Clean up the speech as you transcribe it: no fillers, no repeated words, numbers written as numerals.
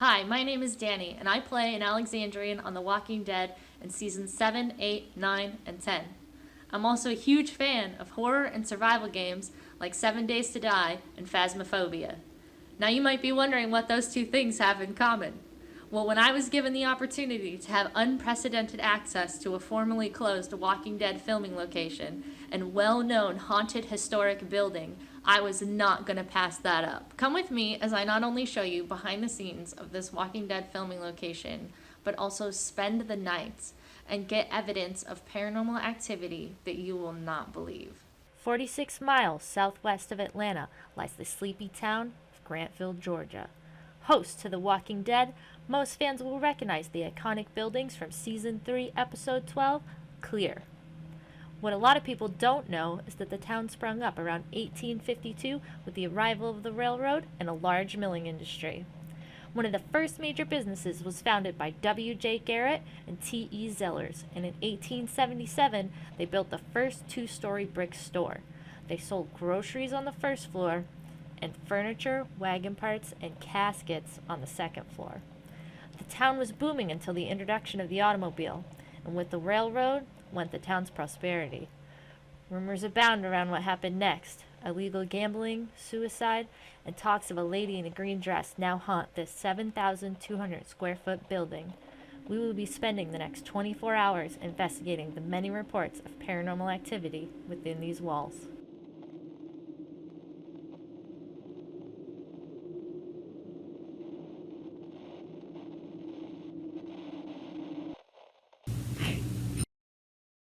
Hi, my name is Danny, and I play an Alexandrian on The Walking Dead in seasons 7, 8, 9, and 10. I'm also a huge fan of horror and survival games like 7 Days to Die and Phasmophobia. Now you might be wondering what those two things have in common. Well, when I was given the opportunity to have unprecedented access to a formerly closed Walking Dead filming location and well-known haunted historic building, I was not going to pass that up. Come with me as I not only show you behind the scenes of this Walking Dead filming location, but also spend the nights and get evidence of paranormal activity that you will not believe. 46 miles southwest of Atlanta lies the sleepy town of Grantville, Georgia. Host to The Walking Dead, most fans will recognize the iconic buildings from Season 3, Episode 12, Clear. What a lot of people don't know is that the town sprung up around 1852 with the arrival of the railroad and a large milling industry. One of the first major businesses was founded by W.J. Garrett and T.E. Zellers, and in 1877 they built the first two-story brick store. They sold groceries on the first floor and furniture, wagon parts, and caskets on the second floor. The town was booming until the introduction of the automobile, and with the railroad went the town's prosperity. Rumors abound around what happened next. Illegal gambling, suicide, and talks of a lady in a green dress now haunt this 7,200 square foot building. We will be spending the next 24 hours investigating the many reports of paranormal activity within these walls.